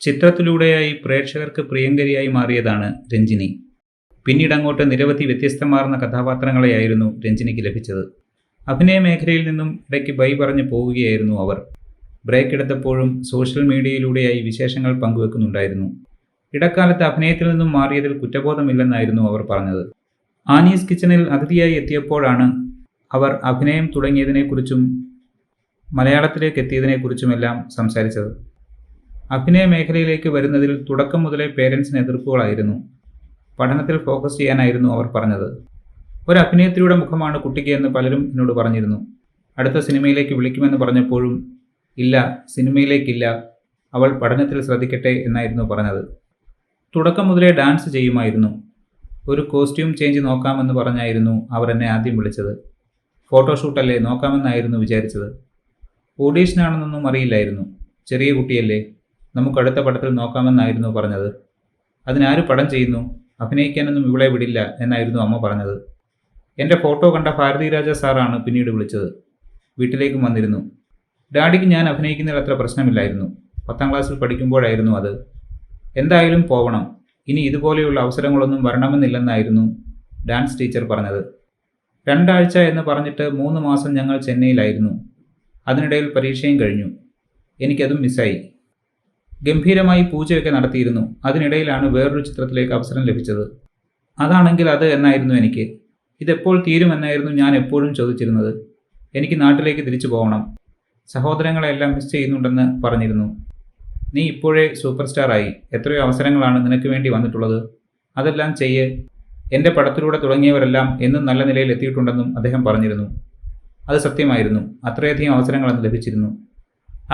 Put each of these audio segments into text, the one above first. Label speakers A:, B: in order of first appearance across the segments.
A: ചിത്രത്തിലൂടെയായി പ്രേക്ഷകർക്ക് പ്രിയങ്കരിയായി മാറിയതാണ് രഞ്ജിനി. പിന്നീടങ്ങോട്ട് നിരവധി വ്യത്യസ്തമാർന്ന കഥാപാത്രങ്ങളെയായിരുന്നു രഞ്ജിനിക്ക് ലഭിച്ചത്. അഭിനയ മേഖലയിൽ നിന്നും ഇടയ്ക്ക് ബൈ പറഞ്ഞു പോവുകയായിരുന്നു അവർ. ബ്രേക്ക് എടുത്തപ്പോഴും സോഷ്യൽ മീഡിയയിലൂടെയായി വിശേഷങ്ങൾ പങ്കുവെക്കുന്നുണ്ടായിരുന്നു. ഇടക്കാലത്ത് അഭിനയത്തിൽ നിന്നും മാറിയതിൽ കുറ്റബോധമില്ലെന്നായിരുന്നു അവർ പറഞ്ഞത്. ആനീസ് കിച്ചണിൽ അതിഥിയായി എത്തിയപ്പോഴാണ് അവർ അഭിനയം തുടങ്ങിയതിനെക്കുറിച്ചും മലയാളത്തിലേക്ക് എത്തിയതിനെക്കുറിച്ചുമെല്ലാം സംസാരിച്ചത്. അഭിനയ മേഖലയിലേക്ക് വരുന്നതിൽ തുടക്കം മുതലേ പേരൻസിന് എതിർപ്പുകളായിരുന്നു. പഠനത്തിൽ ഫോക്കസ് ചെയ്യാനായിരുന്നു അവർ പറഞ്ഞത്. ഒരു അഭിനേത്രിയുടെ മുഖമാണ് കുട്ടിക്ക് എന്ന് പലരും എന്നോട് പറഞ്ഞിരുന്നു. അടുത്ത സിനിമയിലേക്ക് വിളിക്കുമെന്ന് പറഞ്ഞപ്പോഴും ഇല്ല, സിനിമയിലേക്കില്ല, അവൾ പഠനത്തിൽ ശ്രദ്ധിക്കട്ടെ എന്നായിരുന്നു പറഞ്ഞത്. തുടക്കം മുതലേ ഡാൻസ് ചെയ്യുമായിരുന്നു. ഒരു കോസ്റ്റ്യൂം ചേഞ്ച് നോക്കാമെന്ന് പറഞ്ഞായിരുന്നു അവർ എന്നെ ആദ്യം വിളിച്ചത്. ഫോട്ടോഷൂട്ടല്ലേ, നോക്കാമെന്നായിരുന്നു വിചാരിച്ചത്. ഓഡീഷനാണെന്നൊന്നും അറിയില്ലായിരുന്നു. ചെറിയ കുട്ടിയല്ലേ, നമുക്ക് അടുത്ത പടത്തിൽ നോക്കാമെന്നായിരുന്നു പറഞ്ഞത്. അതിനാര് പടം ചെയ്യുന്നു, അഭിനയിക്കാനൊന്നും ഇവളെ വിടില്ല എന്നായിരുന്നു അമ്മ പറഞ്ഞത്. എൻ്റെ ഫോട്ടോ കണ്ട ഭാരതിരാജ സാറാണ് പിന്നീട് വിളിച്ചത്. വീട്ടിലേക്കും വന്നിരുന്നു. ഡാഡിക്ക് ഞാൻ അഭിനയിക്കുന്നതിൽ അത്ര പ്രശ്നമില്ലായിരുന്നു. 10ാം ക്ലാസ്സിൽ പഠിക്കുമ്പോഴായിരുന്നു അത്. എന്തായാലും പോവണം, ഇനി ഇതുപോലെയുള്ള അവസരങ്ങളൊന്നും വരണമെന്നില്ലെന്നായിരുന്നു ഡാൻസ് ടീച്ചർ പറഞ്ഞത്. 2 ആഴ്ച എന്ന് പറഞ്ഞിട്ട് 3 മാസം ഞങ്ങൾ ചെന്നൈയിലായിരുന്നു. അതിനിടയിൽ പരീക്ഷയും കഴിഞ്ഞു. എനിക്കതും മിസ്സായി. ഗംഭീരമായി പൂജയൊക്കെ നടത്തിയിരുന്നു. അതിനിടയിലാണ് വേറൊരു ചിത്രത്തിലേക്ക് അവസരം ലഭിച്ചത്. അതാണെങ്കിൽ അത് എന്നായിരുന്നു എനിക്ക്. ഇതെപ്പോൾ തീരുമെന്നായിരുന്നു ഞാൻ എപ്പോഴും ചോദിച്ചിരുന്നത്. എനിക്ക് നാട്ടിലേക്ക് തിരിച്ചു പോകണം. സഹോദരങ്ങളെല്ലാം മിസ് ചെയ്യുന്നുണ്ടെന്ന് പറഞ്ഞിരുന്നു. നീ ഇപ്പോഴേ സൂപ്പർ സ്റ്റാറായി. എത്രയോ അവസരങ്ങളാണ് നിനക്ക് വേണ്ടി വന്നിട്ടുള്ളത്. അതെല്ലാം ചെയ്യ്. എൻ്റെ പടത്തിലൂടെ തുടങ്ങിയവരെല്ലാം എന്നും നല്ല നിലയിൽ എത്തിയിട്ടുണ്ടെന്നും അദ്ദേഹം പറഞ്ഞിരുന്നു. അത് സത്യമായിരുന്നു. അത്രയധികം അവസരങ്ങൾ അന്ന് ലഭിച്ചിരുന്നു.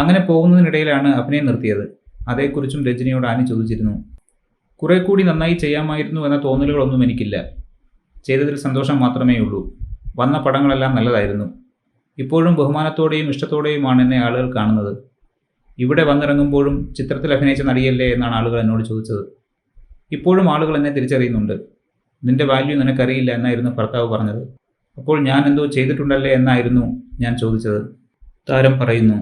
A: അങ്ങനെ പോകുന്നതിനിടയിലാണ് അഭിനയം നിർത്തിയത്. അതേക്കുറിച്ചും രഞ്ജിനിയോട് ആനി ചോദിച്ചിരുന്നു. കുറെ കൂടി നന്നായി ചെയ്യാമായിരുന്നു എന്ന തോന്നലുകളൊന്നും എനിക്കില്ല. ചെയ്തതിൽ സന്തോഷം മാത്രമേ ഉള്ളൂ. വന്ന പടങ്ങളെല്ലാം നല്ലതായിരുന്നു. ഇപ്പോഴും ബഹുമാനത്തോടെയും ഇഷ്ടത്തോടെയുമാണ് എന്നെ ആളുകൾ കാണുന്നത്. ഇവിടെ വന്നിറങ്ങുമ്പോഴും ചിത്രത്തിൽ അഭിനയിച്ച നടിയല്ലേ എന്നാണ് ആളുകൾ എന്നോട് ചോദിച്ചത്. ഇപ്പോഴും ആളുകൾ എന്നെ തിരിച്ചറിയുന്നുണ്ട്. നിന്റെ വാല്യൂ നിനക്കറിയില്ല എന്നായിരുന്നു ഭർത്താവ് പറഞ്ഞത്. അപ്പോൾ ഞാൻ എന്തോ ചെയ്തിട്ടുണ്ടല്ലേ എന്നായിരുന്നു ഞാൻ ചോദിച്ചത്. താരം പറയുന്നു.